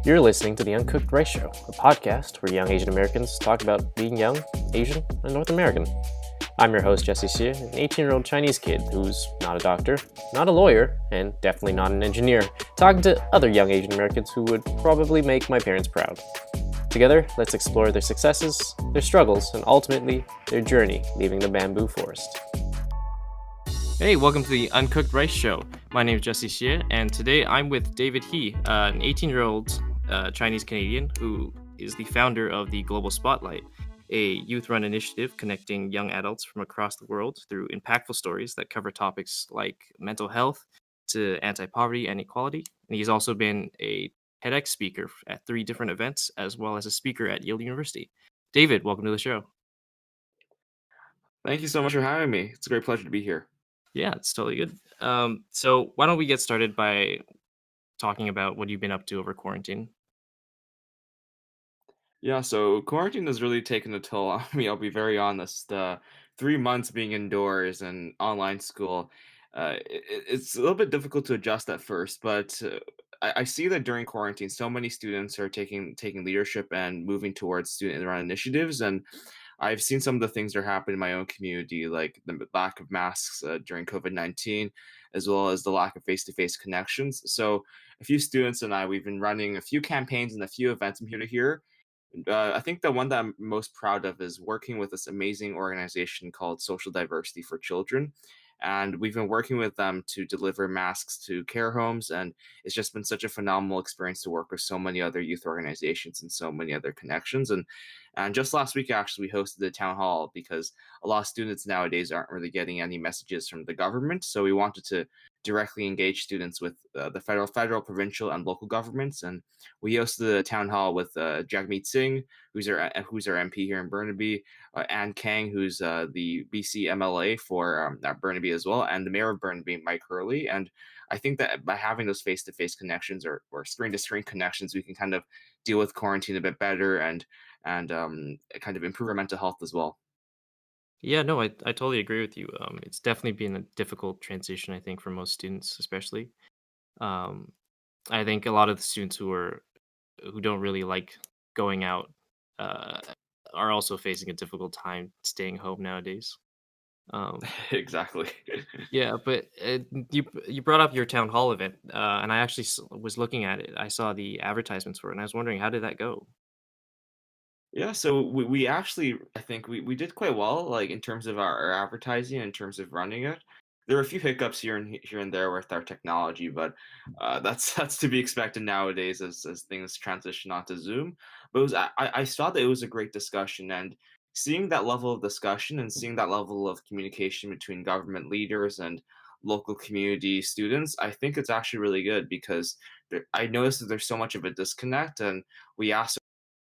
You're listening to The Uncooked Rice Show, a podcast where young Asian Americans talk about being young, Asian, and North American. I'm your host, Jesse Xie, an 18-year-old Chinese kid who's not a doctor, not a lawyer, and definitely not an engineer, talking to other young Asian Americans who would probably make my parents proud. Together, let's explore their successes, their struggles, and ultimately, their journey leaving the bamboo forest. Hey, welcome to the Uncooked Rice Show. My name is Jesse Xie, and today I'm with David He, an 18-year-old Chinese Canadian who is the founder of the Global Spotlight, a youth-run initiative connecting young adults from across the world through impactful stories that cover topics like mental health to anti-poverty and equality. And he's also been a TEDx speaker at 3 different events, as well as a speaker at Yale University. David, welcome to the show. Thank you so much for having me. It's a great pleasure to be here. Yeah, it's totally good. So why don't we get started by talking about what you've been up to over quarantine? Yeah, so quarantine has really taken a toll on me. I'll be very honest. 3 months being indoors and online school, it's a little bit difficult to adjust at first. But I see that during quarantine, so many students are taking leadership and moving towards student-run initiatives. And I've seen some of the things that are happening in my own community, like the lack of masks during COVID-19, as well as the lack of face-to-face connections. So a few students and we've been running a few campaigns and a few events from here to here. I think the one that I'm most proud of is working with this amazing organization called Social Diversity for Children. And we've been working with them to deliver masks to care homes. And it's just been such a phenomenal experience to work with so many other youth organizations and so many other connections. And just last week, actually, we hosted a town hall because a lot of students nowadays aren't really getting any messages from the government. So we wanted to directly engage students with the federal, provincial, and local governments. And we hosted a town hall with Jagmeet Singh, who's our MP here in Burnaby, Ann Kang, who's the BC MLA for Burnaby as well, and the mayor of Burnaby, Mike Hurley. And I think that by having those face-to-face connections or screen-to-screen connections, we can kind of deal with quarantine a bit better and kind of improve our mental health as well. Yeah, no, I totally agree with you. It's definitely been a difficult transition, I think, for most students, especially. Um, I think a lot of the students who don't really like going out uh, are also facing a difficult time staying home nowadays. Um, Exactly. yeah, but you brought up your town hall event, and I actually was looking at it. I saw the advertisements for it, and I was wondering how did that go? Yeah, so we actually, I think we did quite well, like in terms of our advertising, in terms of running it. There were a few hiccups here and there with our technology, but that's to be expected nowadays as things transition onto Zoom. But I saw that it was a great discussion, and seeing that level of discussion and seeing that level of communication between government leaders and local community students, I think it's actually really good because I noticed that there's so much of a disconnect, and we asked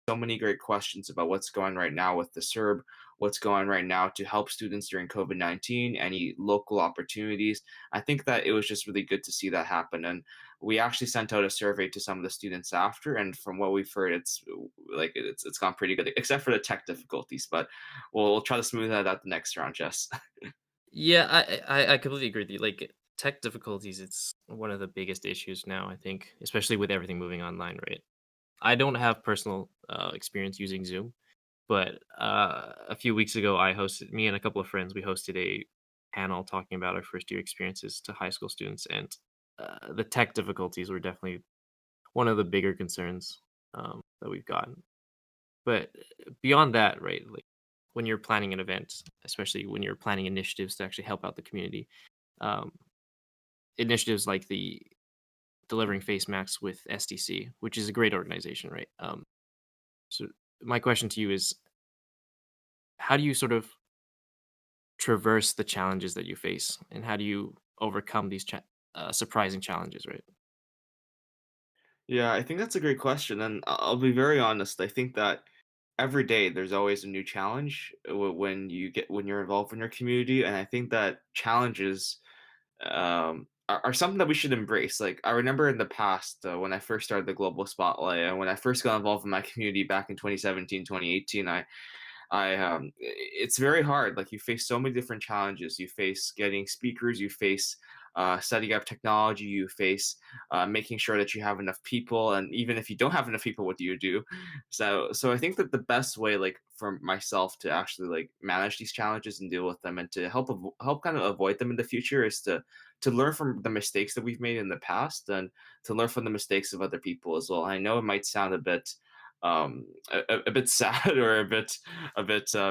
so many great questions about what's going right now with the CERB, what's going right now to help students during COVID-19, any local opportunities. I think that it was just really good to see that happen. And we actually sent out a survey to some of the students after, and from what we've heard, it's gone pretty good, except for the tech difficulties. But we'll try to smooth that out the next round, Jess. Yeah, I completely agree with you. Like tech difficulties, it's one of the biggest issues now, I think, especially with everything moving online, right? I don't have personal experience using Zoom, but a few weeks ago, me and a couple of friends, we hosted a panel talking about our first year experiences to high school students, and the tech difficulties were definitely one of the bigger concerns that we've gotten. But beyond that, right, like when you're planning an event, especially when you're planning initiatives to actually help out the community, um, initiatives like the delivering face masks with SDC, which is a great organization, right? So my question to you is, how do you sort of traverse the challenges that you face, and how do you overcome these surprising challenges, right? Yeah, I think that's a great question, and I'll be very honest. I think that every day there's always a new challenge when you're involved in your community, and I think that challenges are something that we should embrace. Like I remember in the past when I first started the Global Spotlight and when I first got involved in my community back in 2017, 2018, it's very hard. Like you face so many different challenges. You face getting speakers. You face setting up technology you face, making sure that you have enough people, and even if you don't have enough people, what do you do? So I think that the best way, like for myself, to actually like manage these challenges and deal with them, and to help kind of avoid them in the future, is to learn from the mistakes that we've made in the past, and to learn from the mistakes of other people as well. I know it might sound a bit a bit sad or a bit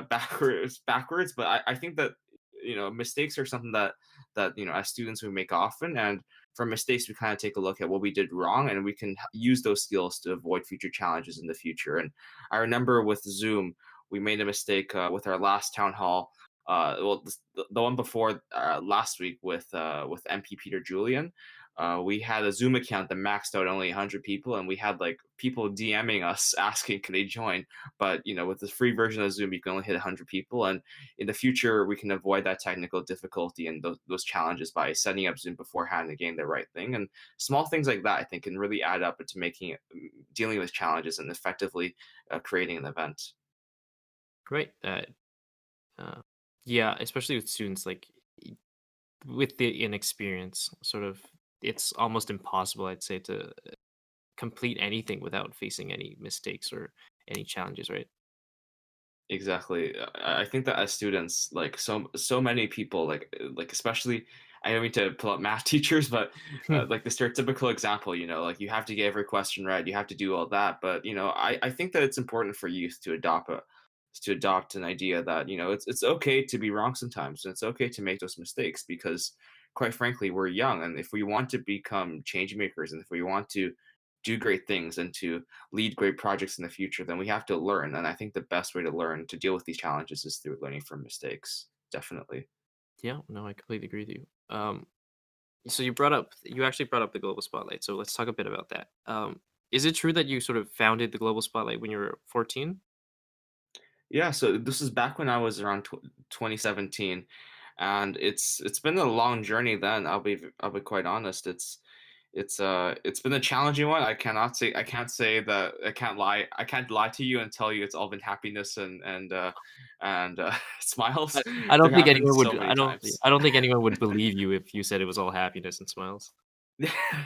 backwards, but I think that mistakes are something that as students we make often, and from mistakes we kind of take a look at what we did wrong, and we can use those skills to avoid future challenges in the future. And I remember with Zoom, we made a mistake with our last town hall. Well, the one before last week with MP Peter Julian. We had a Zoom account that maxed out only 100 people, and we had like people DMing us asking, "Can they join?" But with the free version of Zoom, you can only hit 100 people, and in the future, we can avoid that technical difficulty and those challenges by setting up Zoom beforehand and getting the right thing. And small things like that, I think, can really add up into making it, dealing with challenges and effectively creating an event. Great. Uh, yeah, especially with students, like with the inexperience, sort of, it's almost impossible, I'd say, to complete anything without facing any mistakes or any challenges, right? Exactly. I think that as students, like so many people, like especially, I don't mean to pull up math teachers, but like the stereotypical example, like you have to get every question right, you have to do all that. But I think that it's important for youth to adopt an idea that it's okay to be wrong sometimes, and it's okay to make those mistakes, because quite frankly, we're young, and if we want to become change makers, and if we want to do great things and to lead great projects in the future, then we have to learn. And I think the best way to learn to deal with these challenges is through learning from mistakes. Definitely. Yeah, no, I completely agree with you. So you actually brought up the global spotlight. So let's talk a bit about that. Is it true that you sort of founded the global spotlight when you were 14? Yeah, so this is back when I was around 2017, and it's been a long journey. Then I'll be quite honest. It's been a challenging one. I can't say that I can't lie to you and tell you it's all been happiness and smiles. I There don't think have been anyone would. so many times. I don't think anyone would believe you if you said it was all happiness and smiles.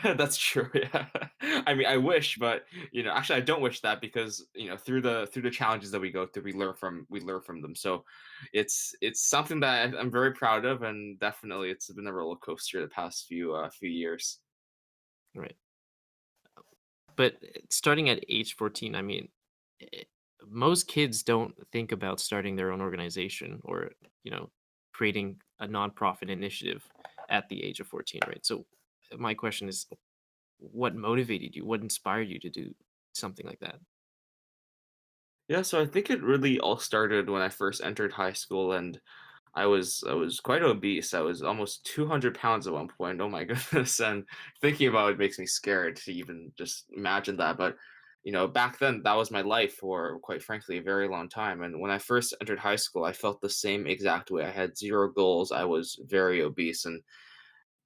That's true. Yeah. I mean, I wish, but actually, I don't wish that, because through the challenges that we go through, we learn from them. So, it's something that I'm very proud of, and definitely it's been a roller coaster the past few years. Right. But starting at age 14, I mean, eh, most kids don't think about starting their own organization or, you know, creating a nonprofit initiative at the age of 14, right? So my question is, what motivated you? What inspired you to do something like that? Yeah, so I think it really all started when I first entered high school, and I was quite obese. I was almost 200 pounds at one point. Oh my goodness! And thinking about it makes me scared to even just imagine that. But back then that was my life for, quite frankly, a very long time. And when I first entered high school, I felt the same exact way. I had zero goals. I was very obese, and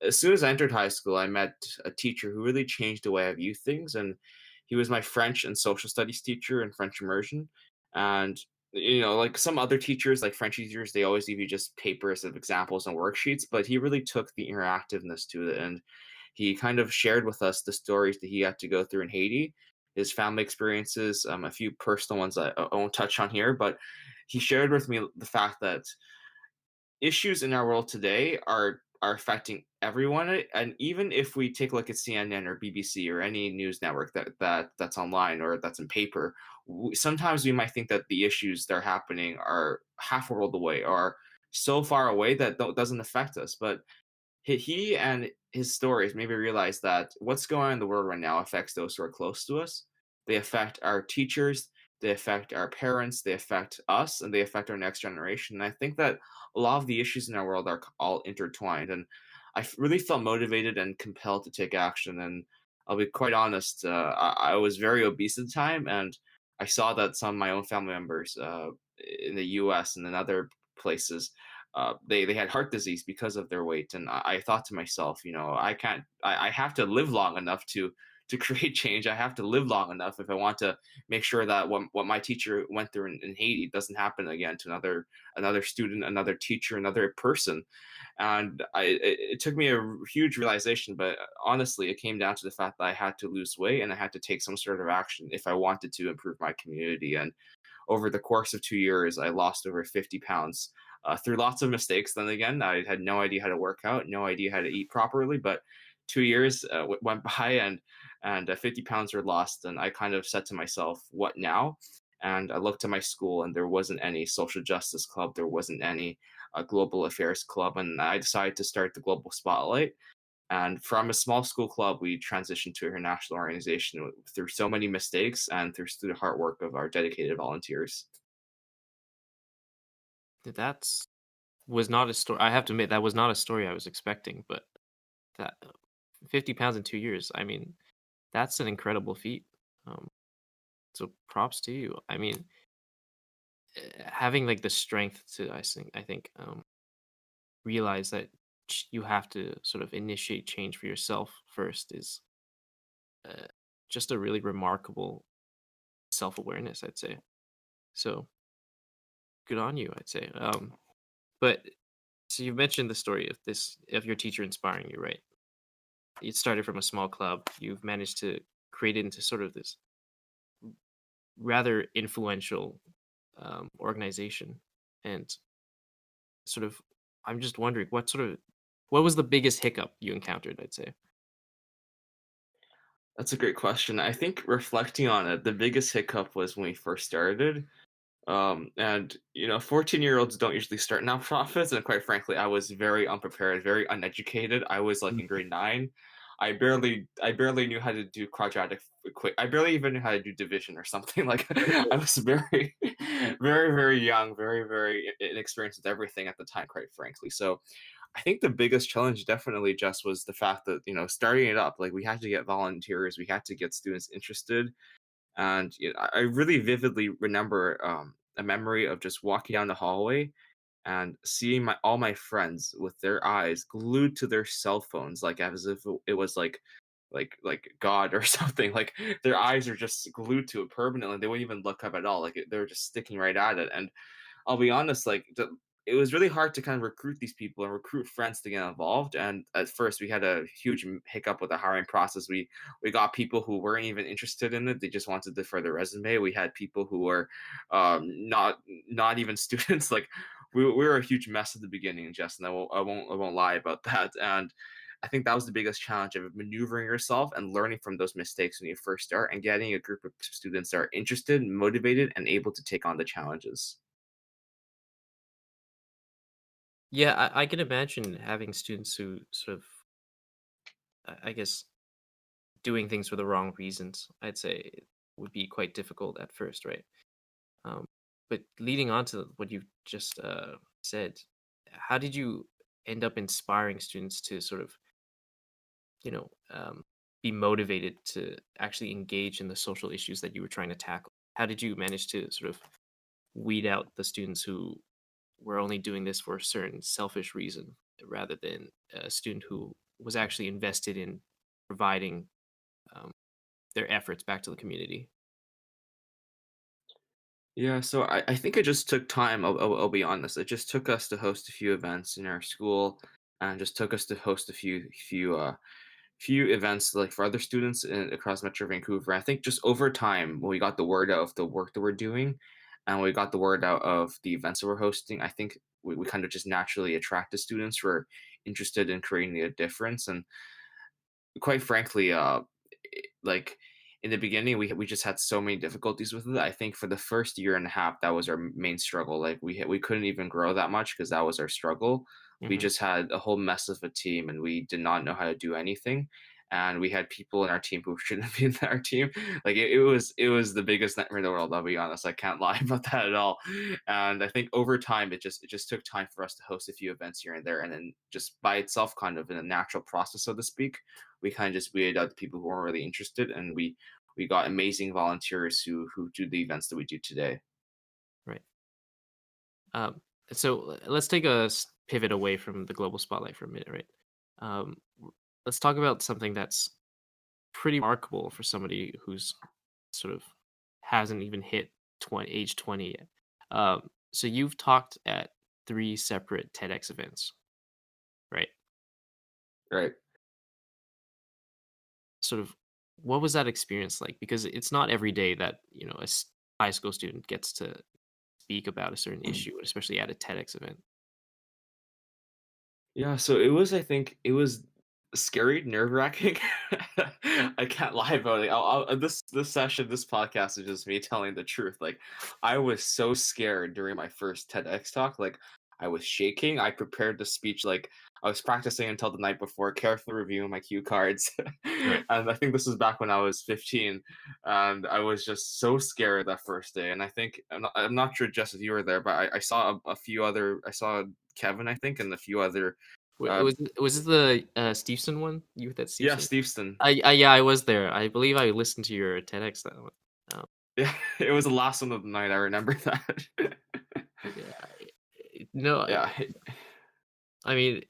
as soon as I entered high school, I met a teacher who really changed the way I view things, and he was my French and social studies teacher in French immersion. And like some other teachers, like French teachers, they always give you just papers of examples and worksheets, but he really took the interactiveness to it, and he kind of shared with us the stories that he had to go through in Haiti, his family experiences, a few personal ones I won't touch on here, but he shared with me the fact that issues in our world today are affecting everyone, and even if we take a look at CNN or BBC or any news network that's online or that's in paper, sometimes we might think that the issues that are happening are half a world away or so far away that doesn't affect us. But he and his stories made me realize that what's going on in the world right now affects those who are close to us. They affect our teachers, they affect our parents, they affect us, and they affect our next generation. And I think that a lot of the issues in our world are all intertwined. And really felt motivated and compelled to take action. And I'll be quite honest, I was very obese at the time, and I saw that some of my own family members in the US and in other places, they had heart disease because of their weight. And I thought to myself, I can't, I have to live long enough to create change, I have to live long enough if I want to make sure that what my teacher went through in Haiti doesn't happen again to another student, another teacher, another person. And it took me a huge realization, but honestly, it came down to the fact that I had to lose weight and I had to take some sort of action if I wanted to improve my community. And over the course of 2 years, I lost over 50 pounds through lots of mistakes. Then again, I had no idea how to work out, no idea how to eat properly. But 2 years went by, and 50 pounds were lost. And I kind of said to myself, "What now?" And I looked at my school, and there wasn't any social justice club. There wasn't any global affairs club, and I decided to start the Global Spotlight. And from a small school club, we transitioned to a national organization through so many mistakes and through the hard work of our dedicated volunteers. That's was not a story. I have to admit that was not a story I was expecting, but that 50 pounds in 2 years, I mean, that's an incredible feat. Um, so props to you. I mean, having like the strength to I think realize that you have to sort of initiate change for yourself first is uh, just a really remarkable self-awareness, I'd say. So good on you, I'd say. But so you mentioned the story of this of your teacher inspiring you, right? It started from a small club. You've managed to create it into sort of this rather influential organization, and sort of I'm just wondering what was the biggest hiccup you encountered, I'd say. That's a great question. I think reflecting on it, the biggest hiccup was when we first started. And 14-year-olds don't usually start nonprofits, and quite frankly, I was very unprepared, very uneducated. I was like in Mhm. grade 9. I barely knew how to do quadratic quick. I barely even knew how to do division or something. Like I was very, very, very young, very, very inexperienced with everything at the time, quite frankly. So I think the biggest challenge definitely just was the fact that, starting it up, like we had to get volunteers, we had to get students interested. And I really vividly remember a memory of just walking down the hallway and seeing all my friends with their eyes glued to their cell phones, like as if it was like God or something. Like their eyes are just glued to it permanently. They wouldn't even look up at all. Like they're just sticking right at it. And I'll be honest, like it was really hard to kind of recruit these people and recruit friends to get involved. And at first, we had a huge hiccup with the hiring process. We got people who weren't even interested in it; they just wanted to for their resume. We had people who were not even students. Like we were a huge mess at the beginning, Justin. I won't lie about that. And I think that was the biggest challenge of maneuvering yourself and learning from those mistakes when you first start, and getting a group of students that are interested, motivated, and able to take on the challenges. Yeah, I can imagine having students who sort of, I guess, doing things for the wrong reasons. I'd say it would be quite difficult at first, right? Um, but leading on to what you've just said, how did you end up inspiring students to sort of, you know, um, be motivated to actually engage in the social issues that you were trying to tackle? How did you manage to sort of weed out the students who were only doing this for a certain selfish reason rather than a student who was actually invested in providing um, their efforts back to the community? Yeah, so I think it just took time. I'll be honest. It just took us to host a few events in our school, and just took us to host a few events like for other students across Metro Vancouver. I think just over time, when we got the word out of the work that we're doing, and we got the word out of the events that we're hosting, I think we kind of just naturally attracted students who are interested in creating a difference. And quite frankly, like in the beginning, we just had so many difficulties with it. I think for the first year and a half, that was our main struggle. Like we couldn't even grow that much because that was our struggle. We Hmm. just had a whole mess of a team, and we did not know how to do anything. And we had people in our team who shouldn't be in our team. Like it was the biggest nightmare in the world. I'll be honest. I can't lie about that at all. And I think over time, it just took time for us to host a few events here and there, and then just by itself, kind of in a natural process, so to speak, we kind of just weeded out the people who weren't really interested, and we got amazing volunteers who do the events that we do today. Right. Um, so let's take a pivot away from the global spotlight for a minute, right? Um, let's talk about something that's pretty remarkable for somebody who's sort of hasn't even hit age 20 yet. So you've talked at 3 separate TEDx events, right? Right. Sort of what was that experience like? Because it's not every day that, high school student gets to speak about a certain issue, especially at a TEDx event. Yeah, so it was I think it was scary, nerve-wracking. I can't lie about it. This session, this podcast is just me telling the truth. Like, I was so scared during my first TEDx talk. Like, I was shaking. I prepared the speech like I was practicing until the night before, carefully reviewing my cue cards. Right. And I think this was back when I was 15, and I was just so scared that first day. And I think I'm not sure, Jess, if you were there, but I saw a few other. I saw Kevin, I think, and a few other uh, Was it the, Stevenson one? You were at yeah, Stevenson? Steveston. Yeah, I was there. I believe I listened to your TEDx that one. Um, Yeah, it was the last one of the night, I remember that. yeah, no, Yeah, I mean,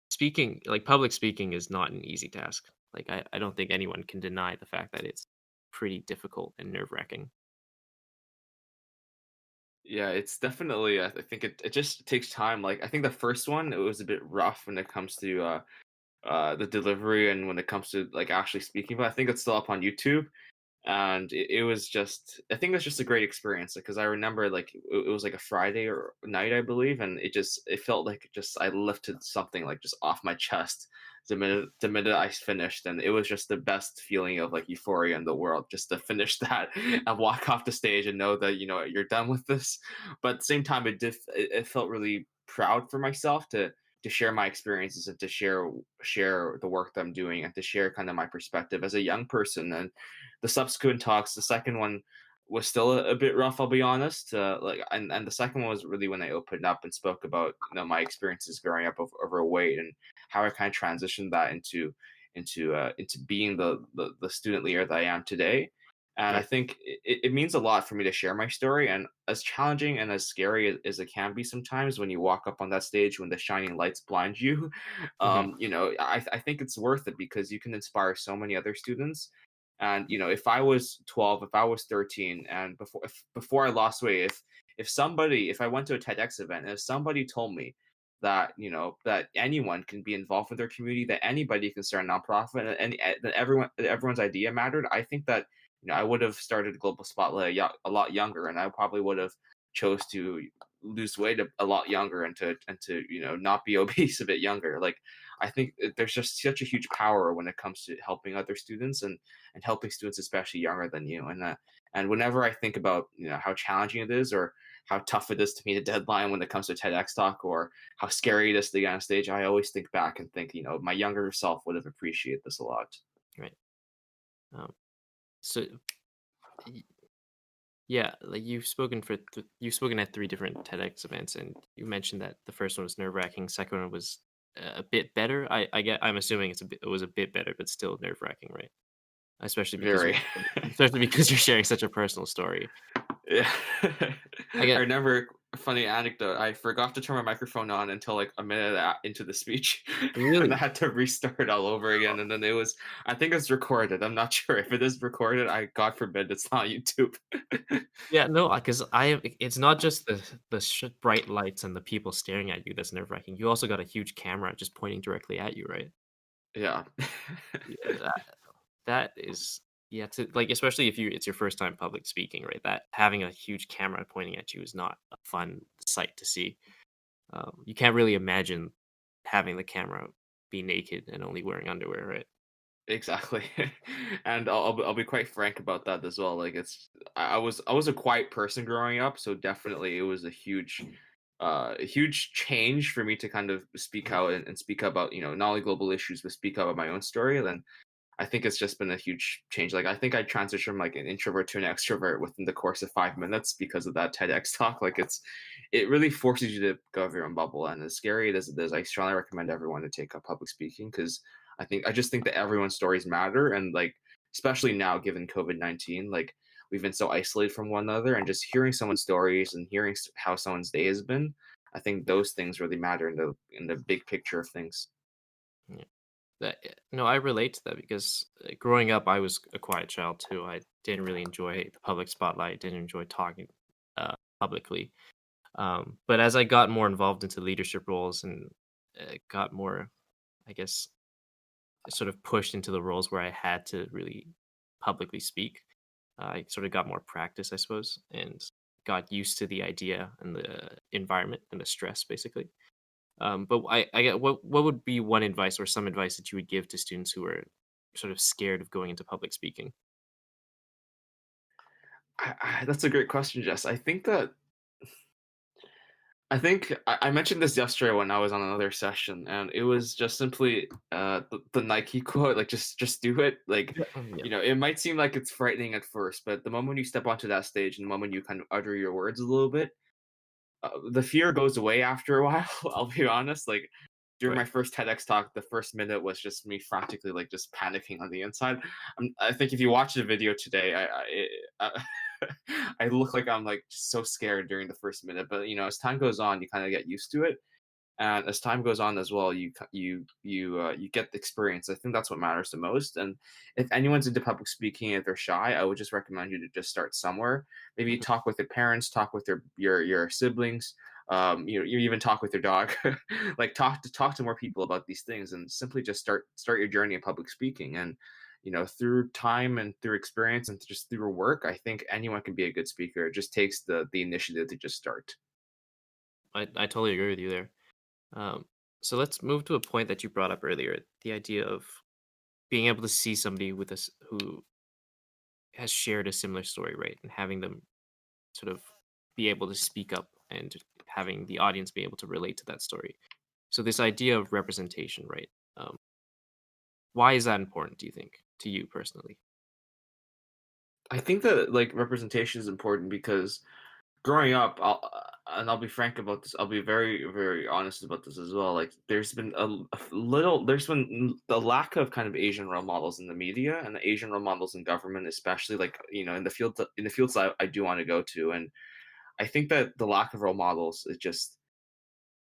speaking like, public speaking is not an easy task. Like, I don't think anyone can deny the fact that it's pretty difficult and nerve-wracking. yeah, it's definitely, I think it just takes time, like, I think the first one, it was a bit rough when it comes to, the delivery and when it comes to, like, actually speaking, but I think it's still up on YouTube. And it was just I think it was just a great experience because I remember like it was like a Friday or night, I believe, and it felt like just I lifted something like just off my chest the minute I finished, and it was just the best feeling of like euphoria in the world just to finish that and walk off the stage and know that you're done with this. But at the same time, it felt really proud for myself to share my experiences and to share the work that I'm doing and to share kind of my perspective as a young person. And the subsequent talks, the second one was still a bit rough, I'll be honest. And the second one was really when I opened up and spoke about my experiences growing up overweight and how I kind of transitioned that into being the student leader that I am today. And I Right. think it means a lot for me to share my story. And as challenging and as scary as it can be sometimes when you walk up on that stage when the shining lights blind you, Mhm. I think it's worth it because you can inspire so many other students. And if I was 12, if I was 13, and before I lost weight, if I went to a TEDx event and if somebody told me that that anyone can be involved with their community, that anybody can start a nonprofit, and that everyone's idea mattered, I think that I would have started Global Spotlight a lot younger, and I probably would have chose to lose weight a lot younger and to not be obese a bit younger. Like, I think there's just such a huge power when it comes to helping other students and helping students especially younger than you. And whenever I think about how challenging it is or how tough it is to meet a deadline when it comes to TEDx talk or how scary it is to get on stage, I always think back and think my younger self would have appreciated this a lot. Right. Um, so y yeah, like, you've spoken at 3 different TEDx events, and you mentioned that the first one was nerve-wracking, second one was a bit better. I'm assuming it was a bit better, but still nerve-wracking, right? Especially because Very. you're sharing such a personal story. Yeah. I I get remember a funny anecdote. I forgot to turn my microphone on until like a minute into the speech, and I Really? had to restart all over again. And then I think it's recorded. I'm not sure if it is recorded. God forbid it's not YouTube. Yeah, no, because it's not just the bright lights and the people staring at you that's nerve-wracking, you also got a huge camera just pointing directly at you, right? Yeah. Yeah, that is yeah, especially if it's your first time public speaking, right? That having a huge camera pointing at you is not a fun sight to see. You can't really imagine having the camera be naked and only wearing underwear, right? Exactly. And I'll be quite frank about that as well. Like I was a quiet person growing up, so definitely it was a huge change for me to kind of speak Mhm. out and speak about, not only global issues, but speak out about my own story. Then I think it's just been a huge change. Like I think I transitioned from like an introvert to an extrovert within the course of 5 minutes because of that TEDx talk. Like it really forces you to go out of your own bubble. And as scary as it is, I strongly recommend everyone to take up public speaking because I just think that everyone's stories matter. And like, especially now given COVID-19, like we've been so isolated from one another and just hearing someone's stories and hearing how someone's day has been, I think Yeah, those things really matter in the big picture of things. yeah. No, I relate to that because growing up, I was a quiet child too. I didn't really enjoy the public spotlight. Didn't enjoy talking publicly. But as I got more involved into leadership roles and got more, I guess, sort of pushed into the roles where I had to really publicly speak, I sort of got more practice, I suppose, and got used to the idea and the environment and the stress, basically. But I get what would be one advice or some advice that you would give to students who are sort of scared of going into public speaking? That's a great question, Jess. I mentioned this yesterday when I was on another session, and it was just simply the Nike quote, like just do it. Like, Yeah. Yeah. it might seem like it's frightening at first, but the moment you step onto that stage and the moment you kind of utter your words a little bit, the fear goes away after a while. I'll be honest. Like during my Right. first TEDx talk, the first minute was just me frantically like just panicking on the inside. I think if you watch the video today, I look like I'm like so scared during the first minute. But as time goes on, you kind of get used to it, and as time goes on as well, you get the experience. I think that's what matters the most. And if anyone's into public speaking, if they're shy, I would just recommend you to just start somewhere. Maybe Mhm. talk with your parents, talk with your siblings. You even talk with your dog. Like talk to more people about these things, and simply just start your journey in public speaking. And through time and through experience and just through work, I think anyone can be a good speaker. It just takes the initiative to just start. I totally agree with you there. Um, so let's move to a point that you brought up earlier: the idea of being able to see somebody with us who has shared a similar story, right, and having them sort of be able to speak up and having the audience be able to relate to that story. So this idea of representation, right? Um, why is that important? Do you think to you personally? I think that like representation is important because growing up, and I'll be frank about this. I'll be very, very honest about this as well. Like, there's been the lack of kind of Asian role models in the media and the Asian role models in government, especially like in the fields I do want to go to. And I think that the lack of role models is just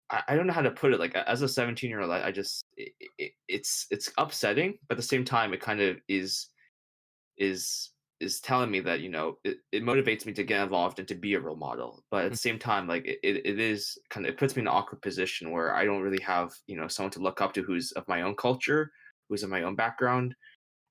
I don't know how to put it. Like as a 17-year-old, I just it's upsetting, but at the same time, it kind of is is telling me that it motivates me to get involved and to be a role model, but at the Mm. same time, like it is kind of, it puts me in an awkward position where I don't really have someone to look up to who's of my own culture, who's of my own background.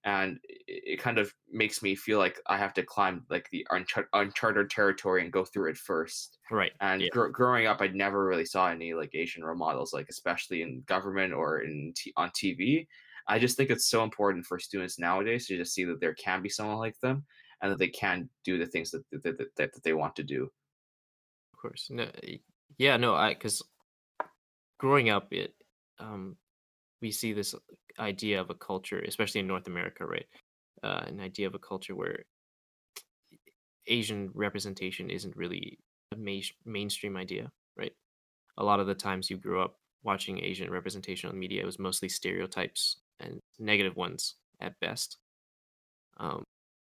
And it kind of makes me feel like I have to climb like the uncharted territory and go through it first. Right. And Yeah. growing up, I never really saw any like Asian role models, like especially in government or on TV. I just think it's so important for students nowadays to just see that there can be someone like them and that they can do the things that they want to do. Of course. No. Yeah. No. I because growing up, um, we see this idea of a culture, especially in North America, right? An idea of a culture where Asian representation isn't really a mainstream idea, right? A lot of the times you grew up watching Asian representation on media, it was mostly stereotypes and negative ones at best. Um,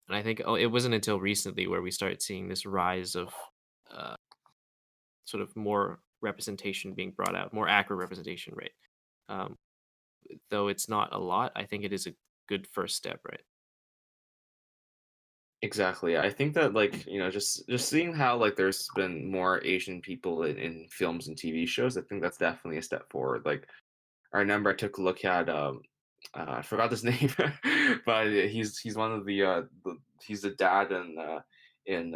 and I think it wasn't until recently where we started seeing this rise of uh, sort of more representation being brought out, more accurate representation, right? Um, though it's not a lot, I think it is a good first step, right? Exactly. I think that like, just seeing how like there's been more Asian people in films and TV shows, I think that's definitely a step forward. Like I remember I took a look at I forgot his name, but he's one of he's the dad in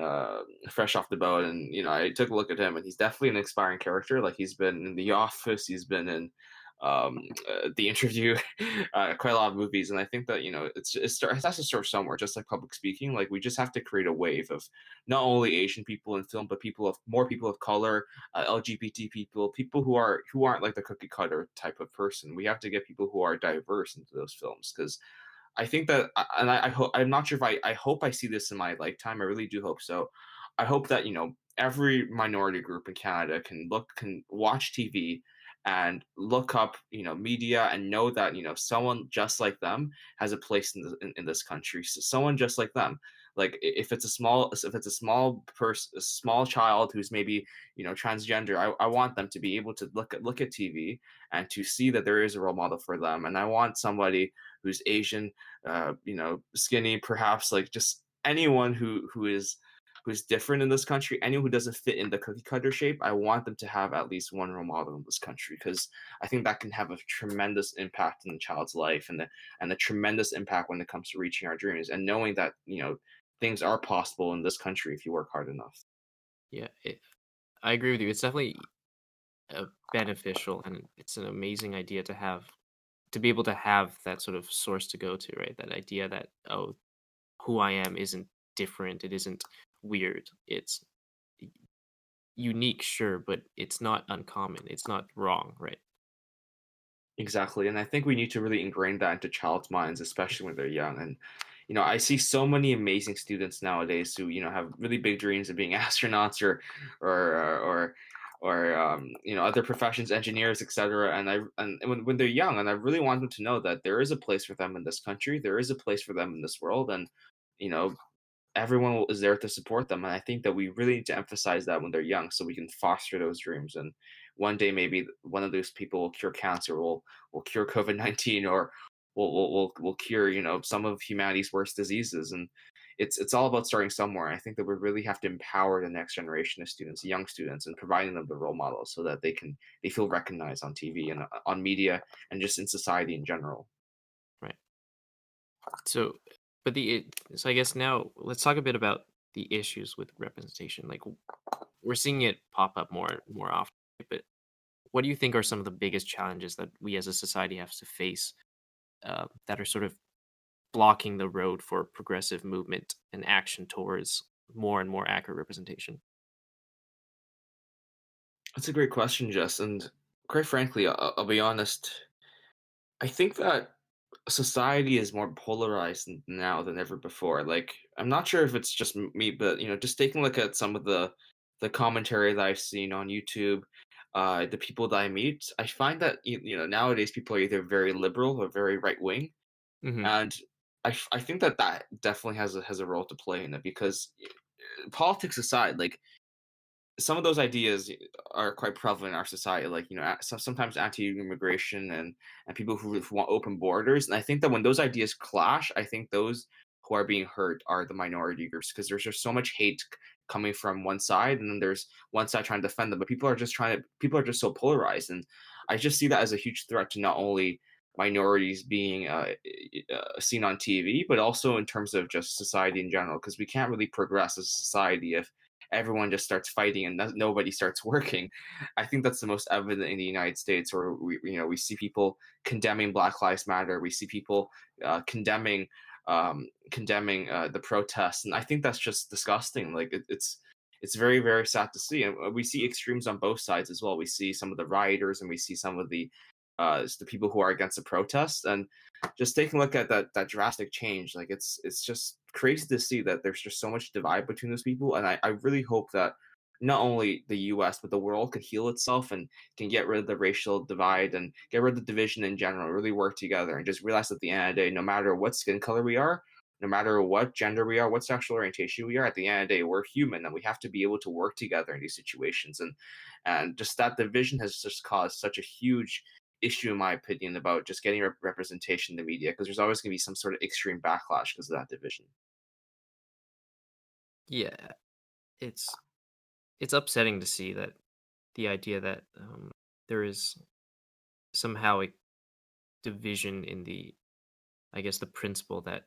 Fresh Off the Boat, and I took a look at him, and he's definitely an inspiring character. Like he's been in The Office, he's been in The Interview, quite a lot of movies, and I think that it has to start somewhere. Just like public speaking, like we just have to create a wave of not only Asian people in film, but more people of color, LGBT people, people who aren't like the cookie cutter type of person. We have to get people who are diverse into those films because I think that, and I hope I'm not sure if I hope I see this in my lifetime. I really do hope so. I hope that every minority group in Canada can watch TV and look up media and know that someone just like them has a place in this country. So someone just like them, If it's a small person, a small child who's maybe transgender, I want them to be able to look at TV and to see that there is a role model for them. And I want somebody who's Asian, skinny, perhaps, like just anyone who's different in this country, anyone who doesn't fit in the cookie cutter shape. I want them to have at least one role model in this country, because I think that can have a tremendous impact in the child's life, and a tremendous impact when it comes to reaching our dreams and knowing that things are possible in this country if you work hard enough. Yeah, I agree with you. It's definitely beneficial, and it's an amazing idea to have, to be able to have that sort of source to go to, right? That idea that, oh, who I am isn't different. It isn't weird. It's y- unique, sure, but it's not uncommon. It's not wrong, right? Exactly, and I think we need to really ingrain that into child's minds, especially when they're young. And I see so many amazing students nowadays who have really big dreams of being astronauts, or other professions, engineers, etc. And when they're young, and I really want them to know that there is a place for them in this country, there is a place for them in this world, and you know everyone is there to support them. And I think that we really need to emphasize that when they're young, so we can foster those dreams. And one day, maybe one of those people will cure cancer, will cure COVID-19, or will cure some of humanity's worst diseases. And it's all about starting somewhere. I think that we really have to empower the next generation of students, young students, and providing them the role models so that they feel recognized on TV and on media and just in society in general. Right. So, but so I guess now let's talk a bit about the issues with representation. Like, we're seeing it pop up more often, but what do you think are some of the biggest challenges that we as a society have to face, that are sort of blocking the road for progressive movement and action towards more and more accurate representation? That's a great question, Jess. And quite frankly, I'll be honest. I think that society is more polarized now than ever before. Like, I'm not sure if it's just me, but just taking a look at some of the commentary that I've seen on YouTube, the people that I meet, I find that nowadays people are either very liberal or very right wing, Hmm. and I think that that definitely has a role to play in it, because politics aside, like some of those ideas are quite prevalent in our society, like sometimes anti-immigration, and people who want open borders. And I think that when those ideas clash, I think those who are being hurt are the minority groups, because there's just so much hate coming from one side, and then there's one side trying to defend them, but people are just so polarized. And I just see that as a huge threat to not only minorities being seen on TV, but also in terms of just society in general, because we can't really progress as a society if everyone just starts fighting and nobody starts working. I think that's the most evident in the United States, where we see people condemning Black Lives Matter. We see people condemning the protests, and I think that's just disgusting. Like it's very, very sad to see, and we see extremes on both sides as well. We see some of the rioters, and we see some of the people who are against the protests. And just taking a look at that drastic change, like it's just crazy to see that there's just so much divide between those people. And I really hope that not only the US but the world can heal itself and can get rid of the racial divide and get rid of the division in general, really work together and just realize at the end of the day, no matter what skin color we are, no matter what gender we are, what sexual orientation we are, at the end of the day, we're human, and we have to be able to work together in these situations. And just that division has just caused such a huge issue, in my opinion, about just getting representation in the media, because there's always going to be some sort of extreme backlash because of that division. Yeah, it's it's upsetting to see that the idea that, there is somehow a division in the, I guess, the principle that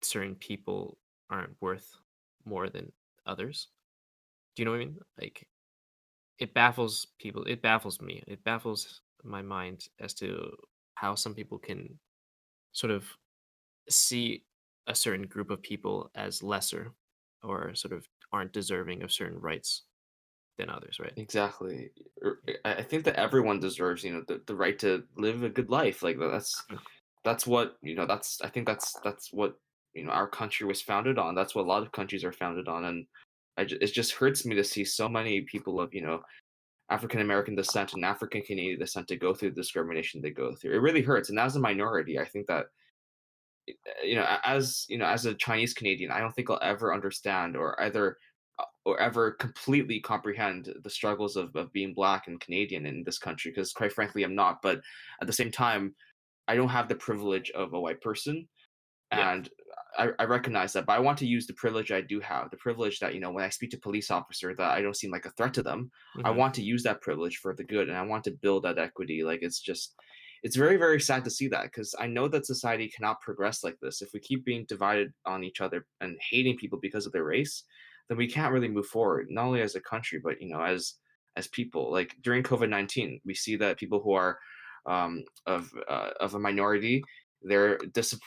certain people aren't worth more than others. Do you know what I mean? Like, it baffles people. It baffles me. It baffles my mind as to how some people can sort of see a certain group of people as lesser, or sort of aren't deserving of certain rights than others, right? Exactly. Yeah. I think that everyone deserves, the right to live a good life. Like Mm. that's what I think that's what our country was founded on. That's what a lot of countries are founded on. And it just hurts me to see so many people of African American descent and African Canadian descent to go through the discrimination they go through. It really hurts. And as a minority, I think that as a Chinese Canadian, I don't think I'll ever understand or ever completely comprehend the struggles of being black and Canadian in this country because quite frankly I'm not. But at the same time, I don't have the privilege of a white person, Yeah. and I recognize that. But I want to use the privilege I do have, the privilege that when I speak to police officer that I don't seem like a threat to them. I Mhm. want to use that privilege for the good, and I want to build that equity. Like it's very very sad to see that because I know that society cannot progress like this if we keep being divided on each other and hating people because of their race. Then we can't really move forward, not only as a country, but as people. Like during COVID-19, we see that people who are of a minority, they're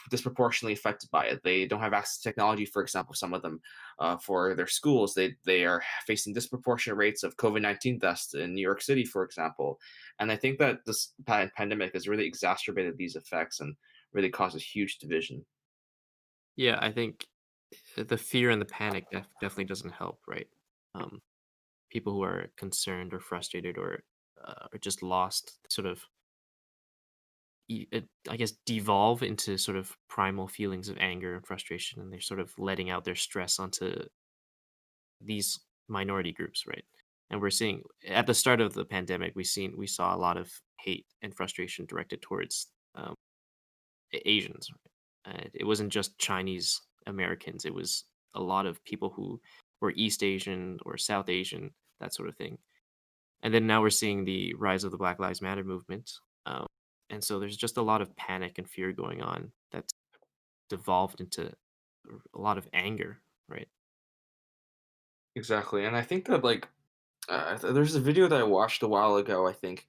disproportionately affected by it. They don't have access to technology, for example. Some of them, for their schools, they are facing disproportionate rates of COVID-19 deaths in New York City, for example. And I think that this pandemic has really exacerbated these effects and really causes huge division. Yeah, I think the fear and the panic definitely doesn't help, right? Um, People who are concerned or frustrated or just lost sort of I guess devolve into sort of primal feelings of anger and frustration, and they're sort of letting out their stress onto these minority groups, right? And we're seeing at the start of the pandemic, we saw a lot of hate and frustration directed towards Asians. Right? And it wasn't just Chinese Americans; it was a lot of people who were East Asian or South Asian, that sort of thing. And then now we're seeing the rise of the Black Lives Matter movement, um, and so there's just a lot of panic and fear going on that's devolved into a lot of anger, right? Exactly, and I think that there's a video that I watched a while ago. I think,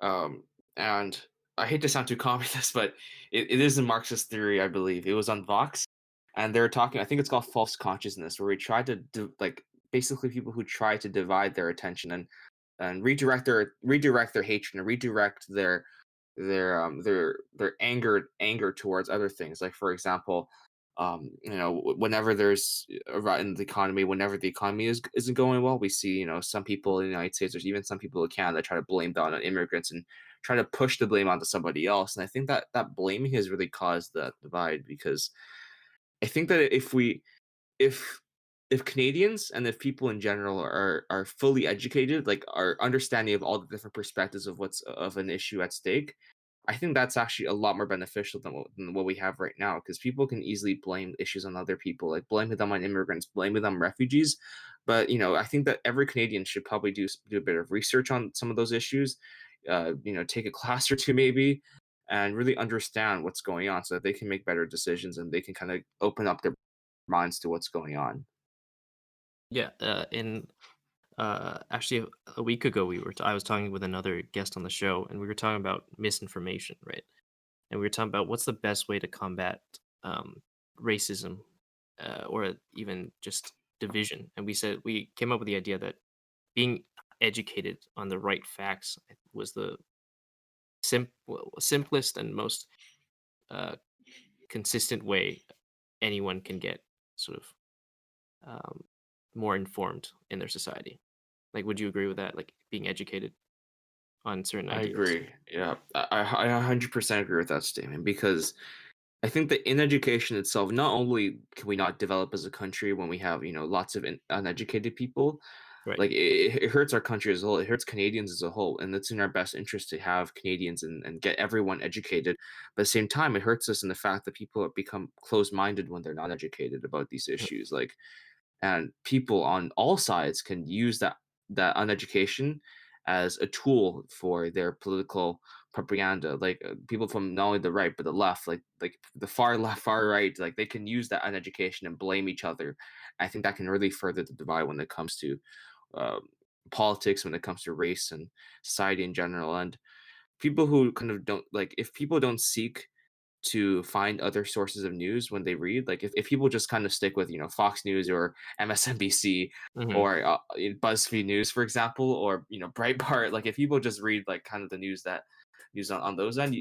and I hate to sound too communist, but it is a Marxist theory, I believe. It was on Vox, and they're talking. I think it's called false consciousness, where we try to basically people who try to divide their attention and redirect their hatred and redirect their anger towards other things. Like for example, whenever there's a rut in the economy, whenever the economy isn't going well, we see some people in the United States, there's even some people in Canada that try to blame that on immigrants and try to push the blame onto somebody else. And I think that that blaming has really caused that divide because I think that if if Canadians and if people in general are fully educated, like are understanding of all the different perspectives of what's of an issue at stake, I think that's actually a lot more beneficial than what we have right now because people can easily blame issues on other people, like blaming them on immigrants, blaming them on refugees. But I think that every Canadian should probably do a bit of research on some of those issues, take a class or two maybe, and really understand what's going on so that they can make better decisions and they can kind of open up their minds to what's going on. Yeah, in actually a week ago I was talking with another guest on the show, and we were talking about misinformation, right? And we were talking about what's the best way to combat racism or even just division. And we came up with the idea that being educated on the right facts was the simplest and most uh, consistent way anyone can get sort of um, more informed in their society. Like, would you agree with that? Like being educated on certain I ideas. agree. Yeah, I 100% agree with that statement because I think that in education itself, not only can we not develop as a country when we have lots of uneducated people, Right. like it hurts our country as a whole. It hurts Canadians as a whole, and it's in our best interest to have Canadians and get everyone educated. But at the same time, it hurts us in the fact that people have become closed-minded when they're not educated about these Right. issues. Like and people on all sides can use that uneducation as a tool for their political propaganda people from not only the right but the left like the far left far right like they can use that uneducation and blame each other. I think that can really further the divide when it comes to um, politics, when it comes to race and society in general. And people who kind of don't like if people don't seek to find other sources of news when they read. Like if people just kind of stick with, Fox News or MSNBC Hmm. or BuzzFeed News, for example, or, Breitbart, like if people just read like kind of the news on those end,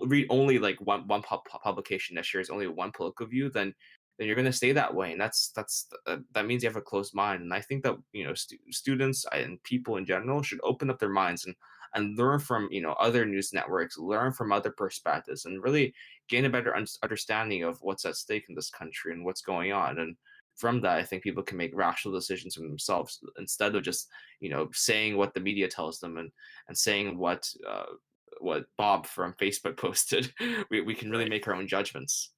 read only like one publication that shares only one political view, then you're going to stay that way. And that means you have a closed mind. And I think that, students and people in general should open up their minds and and learn from other news networks, learn from other perspectives, and really gain a better understanding of what's at stake in this country and what's going on. And from that, I think people can make rational decisions for themselves instead of just saying what the media tells them, and saying what Bob from Facebook posted. We can really Right. make our own judgments.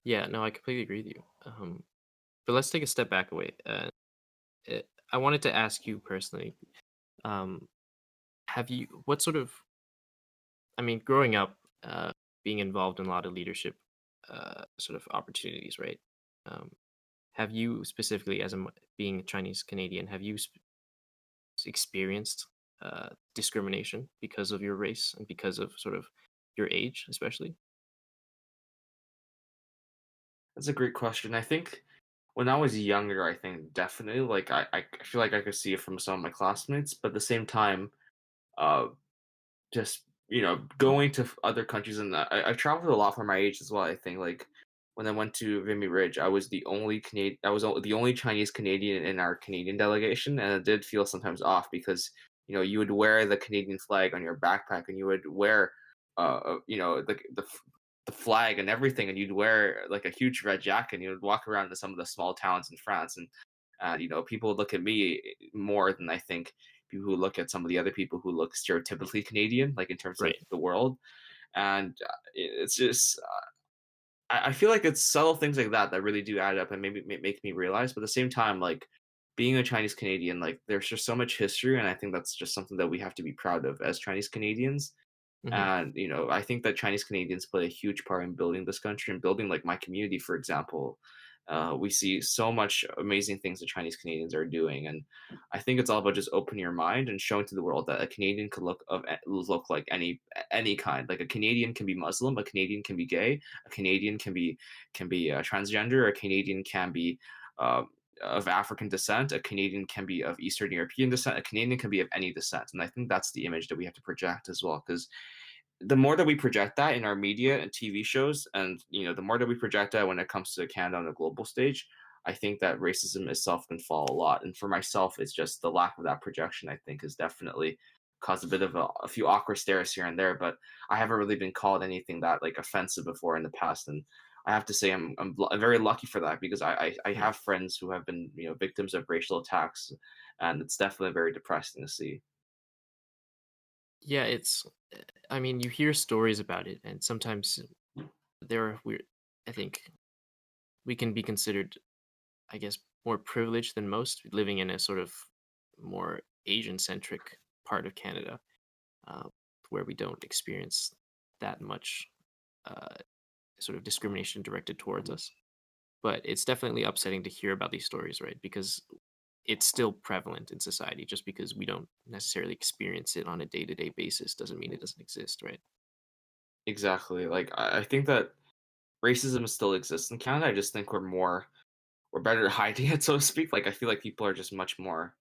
Yeah, no, I completely agree with you. But let's take a step back away. I wanted to ask you personally, um, have you, what sort of, I mean, growing up, being involved in a lot of leadership sort of opportunities, right? Um, have you specifically, being a Chinese Canadian, have you experienced discrimination because of your race and because of sort of your age, especially? That's a great question. I think when I was younger, I think definitely, like, I feel like I could see it from some of my classmates, but at the same time, uh, just going to other countries, and I traveled a lot for my age as well. I think, like, when I went to Vimy Ridge, I was the only Canadian. I was the only Chinese Canadian in our Canadian delegation, and it did feel sometimes off because you would wear the Canadian flag on your backpack, and you would wear the flag and everything, and you'd wear like a huge red jacket, and you would walk around to some of the small towns in France, and people would look at me more than I think people who look at some of the other people who look stereotypically Canadian, like in terms of Right. the world. And it's just, I feel like it's subtle things like that that really do add up and maybe make me realize. But at the same time, like being a Chinese Canadian, like there's just so much history, and I think that's just something that we have to be proud of as Chinese Canadians. Hmm. And I think that Chinese Canadians play a huge part in building this country and building like my community, for example. We see so much amazing things that Chinese Canadians are doing, and I think it's all about just opening your mind and showing to the world that a Canadian could look like any kind. Like a Canadian can be Muslim, a Canadian can be gay, a Canadian can be transgender, a Canadian can be uh, of African descent, a Canadian can be of Eastern European descent, a Canadian can be of any descent, and I think that's the image that we have to project as well, because the more that we project that in our media and TV shows, and the more that we project that when it comes to Canada on a global stage, I think that racism itself can fall a lot. And for myself, it's just the lack of that projection. I think has definitely caused a bit of a few awkward stares here and there. But I haven't really been called anything that like offensive before in the past, and I have to say I'm very lucky for that because I Right. have friends who have been victims of racial attacks, and it's definitely very depressing to see. Yeah, I mean, you hear stories about it, and sometimes there are weird. I think we can be considered, I guess, more privileged than most living in a sort of more Asian centric part of Canada, uh, where we don't experience that much uh, sort of discrimination directed towards us. But it's definitely upsetting to hear about these stories, right? Because it's still prevalent in society. Just because we don't necessarily experience it on a day to day basis doesn't mean it doesn't exist, right? Exactly. Like I think that racism still exists in Canada. I just think we're better at hiding it, so to speak. Like I feel like people are just much more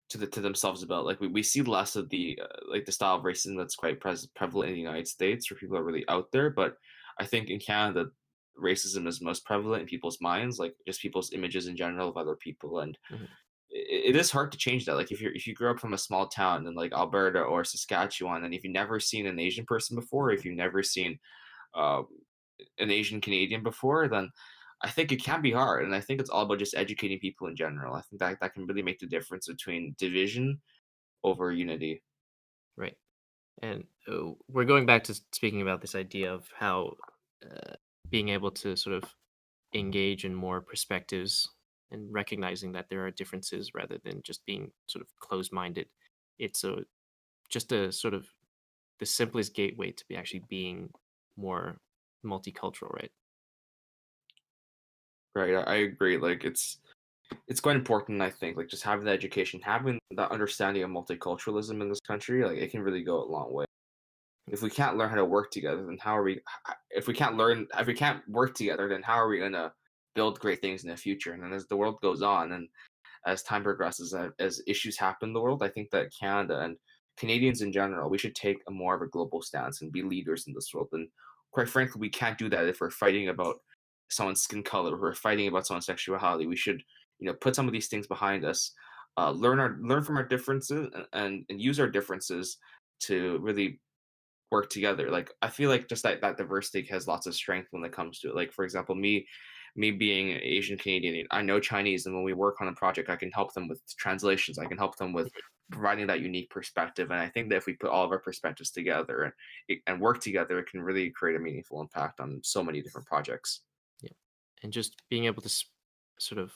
to themselves about, like, we see less of the like the style of racism that's quite prevalent in the United States, where people are really out there. But I think in Canada, racism is most prevalent in people's minds, like just people's images in general of other people, and Hmm. it is hard to change that. Like if you grew up from a small town in like Alberta or Saskatchewan, and if you've never seen an Asian person before, if you've never seen uh, an Asian Canadian before, then I think it can be hard. And I think it's all about just educating people in general. I think that that can really make the difference between division over unity. Right. And we're going back to speaking about this idea of how uh, being able to sort of engage in more perspectives and recognizing that there are differences rather than just being sort of closed minded. It's just a sort of the simplest gateway to be actually being more multicultural, right? Right. I agree. Like it's quite important, I think, like just having the education, having that understanding of multiculturalism in this country, like it can really go a long way. If we can't learn how to work together, then how are we if we can't work together, then how are we gonna build great things in the future? And then as the world goes on and as time progresses, as issues happen in the world, I think that Canada and Canadians in general, we should take a more of a global stance and be leaders in this world. And quite frankly, we can't do that if we're fighting about someone's skin color, or we're fighting about someone's sexuality. We should, put some of these things behind us, learn from our differences, and use our differences to really work together. Like I feel like just that diversity has lots of strength when it comes to it. Like for example, me being Asian Canadian, I know Chinese, and when we work on a project, I can help them with translations. I can help them with providing that unique perspective. And I think that if we put all of our perspectives together and work together, it can really create a meaningful impact on so many different projects. Yeah, and just being able to sort of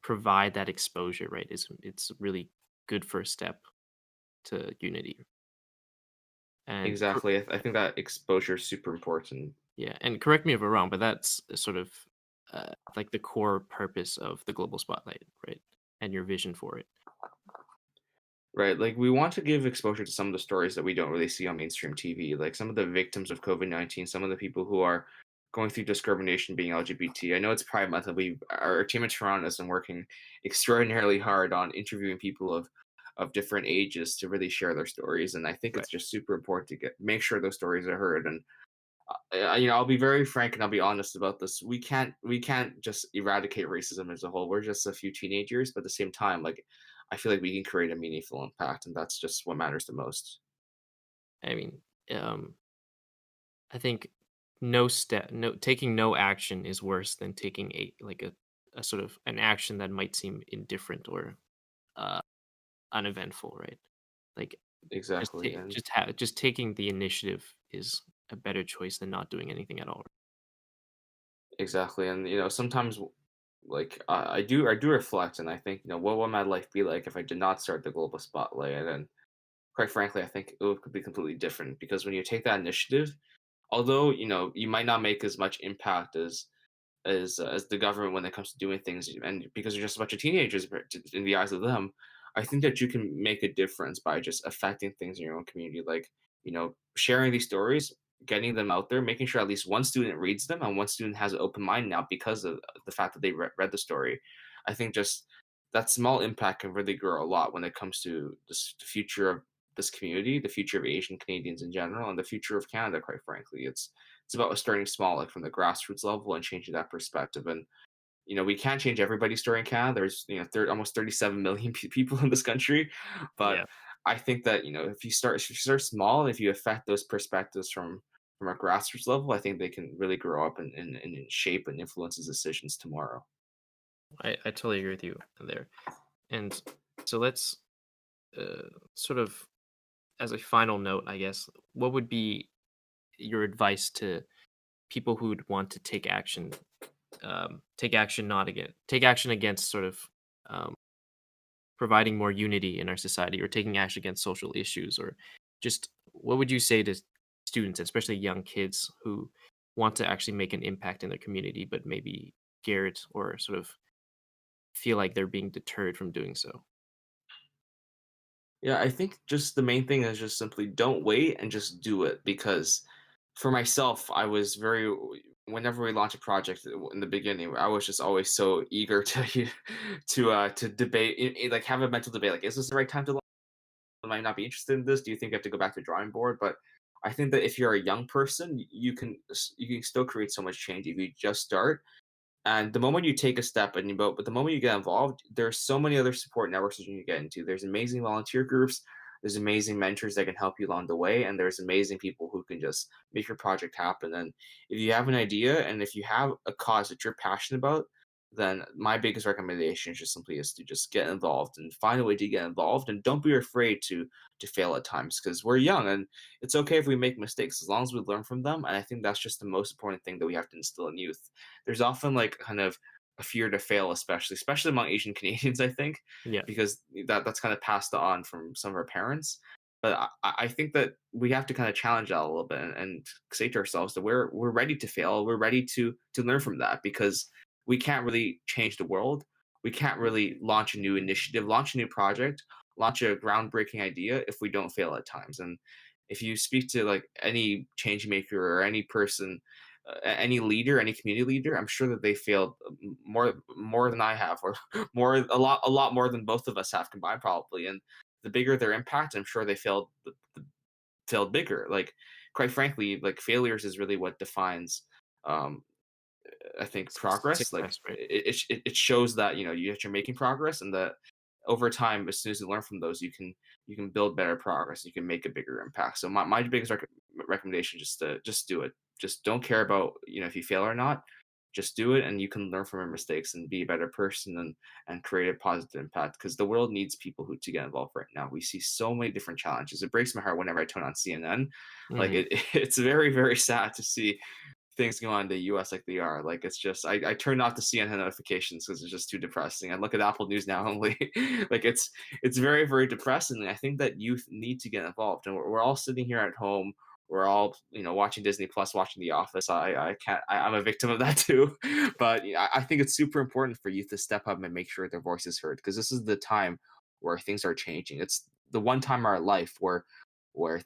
provide that exposure, right, is it's a really good first step to unity. And Exactly. I think that exposure is super important. yeah, and correct me if I'm wrong, but that's sort of like the core purpose of the global spotlight, right? And your vision for it. Right, like, we want to give exposure to some of the stories that we don't really see on mainstream TV, like some of the victims of COVID-19, some of the people who are going through discrimination being LGBT. I know it's Pride Month, and our team at Toronto has been working extraordinarily hard on interviewing people of different ages to really share their stories, and I think Right. it's just super important to make sure those stories are heard, and I'll be very frank and I'll be honest about this. We can't just eradicate racism as a whole. We're just a few teenagers, but at the same time, like I feel like we can create a meaningful impact, and that's just what matters the most. I mean, um, I think no taking no action is worse than taking a sort of an action that might seem indifferent or uh, uneventful, right? Like Exactly, and just taking the initiative is a better choice than not doing anything at all. exactly, and sometimes like I do reflect, and I think what would my life be like if I did not start the global spotlight, and quite frankly, I think it would be completely different because when you take that initiative, although you might not make as much impact as the government when it comes to doing things, and because you're just a bunch of teenagers in the eyes of them, I think that you can make a difference by just affecting things in your own community, like sharing these stories, getting them out there, making sure at least one student reads them and one student has an open mind now because of the fact that they read the story. I think just that small impact can really grow a lot when it comes to the future of this community, the future of Asian Canadians in general, and the future of Canada. Quite frankly, it's about starting small, like from the grassroots level, and changing that perspective. And we can't change everybody's story in Canada. There's almost 37 million people in this country, but Yeah, I think that if you start small, if you affect those perspectives from a grassroots level, I think they can really grow up and shape and influence his decisions tomorrow. I totally agree with you there. And so let's sort of as a final note, I guess, what would be your advice to people who would want to take action against sort of um, providing more unity in our society or taking action against social issues, or just what would you say to students, especially young kids who want to actually make an impact in their community but maybe scared or sort of feel like they're being deterred from doing so? Yeah, I think just the main thing is just simply don't wait and just do it, because for myself, I was very whenever we launch a project in the beginning, I was just always so eager to to debate, like have a mental debate, like is this the right time to launch? Am I not be interested in this? Do you think you have to go back to the drawing board? But I think that if you're a young person, you can still create so much change if you just start, and the moment you take a step and but the moment you get involved, there's so many other support networks that you can get into. There's amazing volunteer groups, there's amazing mentors that can help you along the way, and there's amazing people who can just make your project happen. And if you have an idea and if you have a cause that you're passionate about, then my biggest recommendation is just simply is to just get involved and find a way to get involved, and don't be afraid to fail at times, because we're young and it's okay if we make mistakes as long as we learn from them. And I think that's just the most important thing that we have to instill in youth. There's often like kind of a fear to fail, especially among Asian Canadians, I think, Yeah, because that's kind of passed on from some of our parents. But I think that we have to kind of challenge that a little bit, and say to ourselves that we're ready to fail, we're ready to learn from that, because we can't really change the world. We can't really launch a new initiative, launch a new project, launch a groundbreaking idea if we don't fail at times. And if you speak to like any change maker or any person, any leader, any community leader, I'm sure that they failed more than I have, or a lot more than both of us have combined, probably. And the bigger their impact, I'm sure they failed bigger. Like quite frankly, like failures is really what defines um, I think progress. Like success, right? it shows that you're making progress, and that over time, as soon as you learn from those, you can you can build better progress. You can make a bigger impact. So my biggest recommendation, just to just do it. Just don't care about, if you fail or not. Just do it, and you can learn from your mistakes and be a better person, and create a positive impact, because the world needs people who to get involved right now. We see so many different challenges. It breaks my heart whenever I turn on CNN. Like Hmm. it's very, very sad to see things going on in the US like they are. Like, it's just I turn off the CNN notifications because it's just too depressing. I look at Apple News now only. Like, it's very, very depressing. And I think that youth need to get involved. And we're all sitting here at home. We're all, watching Disney Plus, watching The Office. I can't. I'm a victim of that too. But I think it's super important for youth to step up and make sure their voice is heard, because this is the time where things are changing. It's the one time in our life where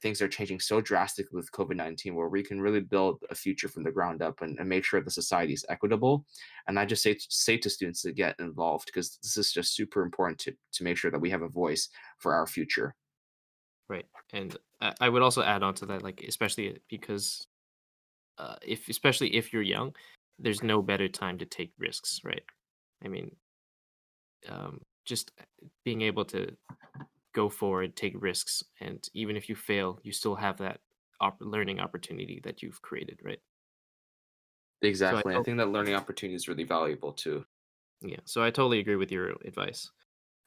things are changing so drastically with COVID-19, where we can really build a future from the ground up, and make sure the society is equitable. And I just say to students to get involved, because this is just super important to make sure that we have a voice for our future. Right. And I would also add on to that, like, especially because especially if you're young, there's no better time to take risks, right? I mean, just being able to go forward, take risks, and even if you fail, you still have that learning opportunity that you've created, right? So I Exactly. I think that learning opportunity is really valuable too. yeah, so I totally agree with your advice.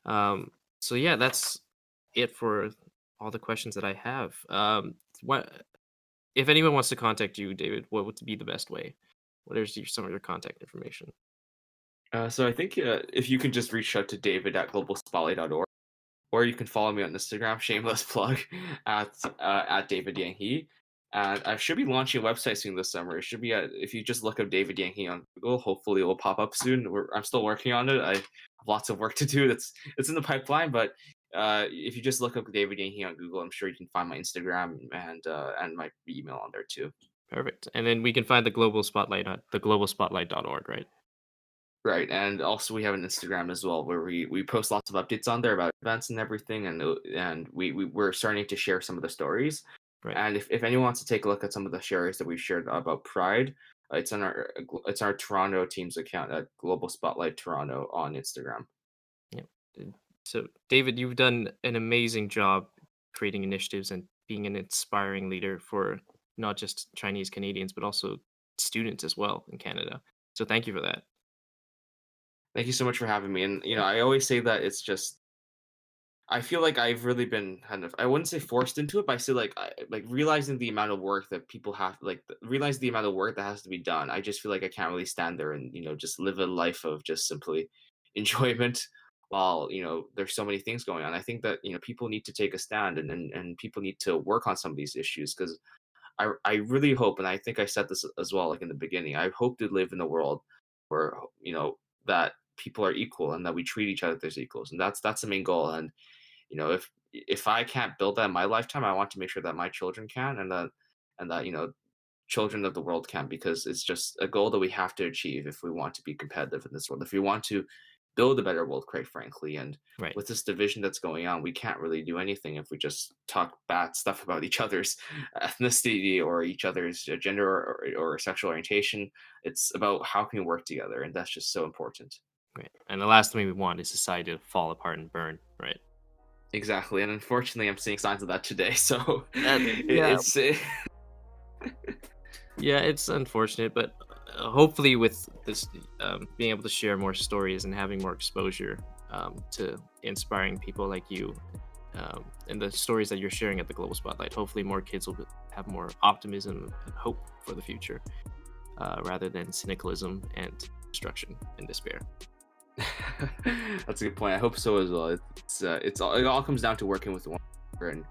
So yeah, that's it for all the questions that I have. What if anyone wants to contact you, David? What would be the best way? What is some of your contact information? So I think if you can just reach out to David at globalspotlight.org, or you can follow me on Instagram, shameless plug, at David Yang He. And I should be launching a website soon this summer. It should be if you just look up David Yang He on Google, hopefully it will pop up soon. I'm still working on it. I have lots of work to do. It's in the pipeline, but if you just look up David Yang He on Google, I'm sure you can find my Instagram and my email on there too. Perfect. And then we can find the Global Spotlight at theglobalspotlight.org, right? Right, and also we have an Instagram as well, where we post lots of updates on there about events and everything, and we're starting to share some of the stories. Right. And if anyone wants to take a look at some of the shares that we've shared about Pride, it's our Toronto team's account at Global Spotlight Toronto on Instagram. Yeah. So, David, you've done an amazing job creating initiatives and being an inspiring leader for not just Chinese Canadians, but also students as well in Canada. So, thank you for that. Thank you so much for having me. And Yeah. I always say that it's just I feel like I've really been kind of, I wouldn't say forced into it, but I say like like realizing the amount of work that people have, like realize the amount of work that has to be done. I just feel like I can't really stand there and just live a life of just simply enjoyment while there's so many things going on. I think that people need to take a stand, and people need to work on some of these issues, because I really hope, and I think I said this as well, like in the beginning, I hope to live in a world where that people are equal and that we treat each other as equals, and that's the main goal. And if I can't build that in my lifetime, I want to make sure that my children can, and that children of the world can, because it's just a goal that we have to achieve if we want to be competitive in this world. If we want to build a better world, quite frankly. And Right. with this division that's going on, we can't really do anything if we just talk bad stuff about each other's ethnicity or each other's gender or sexual orientation. It's about how can we work together, and that's just so important. Right. And the last thing we want is society to fall apart and burn. Right. Exactly, and unfortunately, I'm seeing signs of that today. So Yeah. it's Yeah, it's unfortunate, but hopefully, with this, being able to share more stories and having more exposure to inspiring people like you, and the stories that you're sharing at the Global Spotlight, hopefully, more kids will have more optimism and hope for the future, rather than cynicalism and destruction and despair. that's a good point. I hope so as well. It all comes down to working with one another,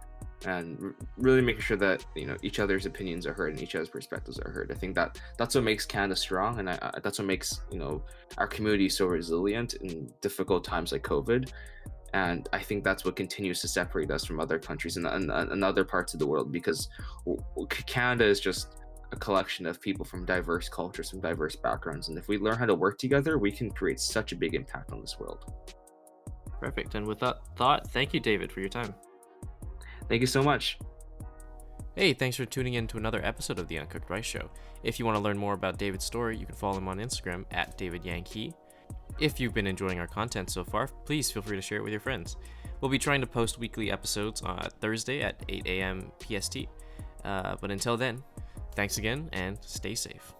and really making sure that each other's opinions are heard and each other's perspectives are heard. I think that that's what makes Canada strong, and that's what makes our community so resilient in difficult times like COVID. And I think that's what continues to separate us from other countries and other parts of the world, because Canada is just a collection of people from diverse cultures, from diverse backgrounds. And if we learn how to work together, we can create such a big impact on this world. Perfect. And with that thought, thank you, David, for your time. Thank you so much. Hey, thanks for tuning in to another episode of The Uncooked Rice Show. If you want to learn more about David's story, you can follow him on Instagram at David Yankee. If you've been enjoying our content so far, please feel free to share it with your friends. We'll be trying to post weekly episodes on Thursday at 8 a.m. PST. But until then, thanks again and stay safe.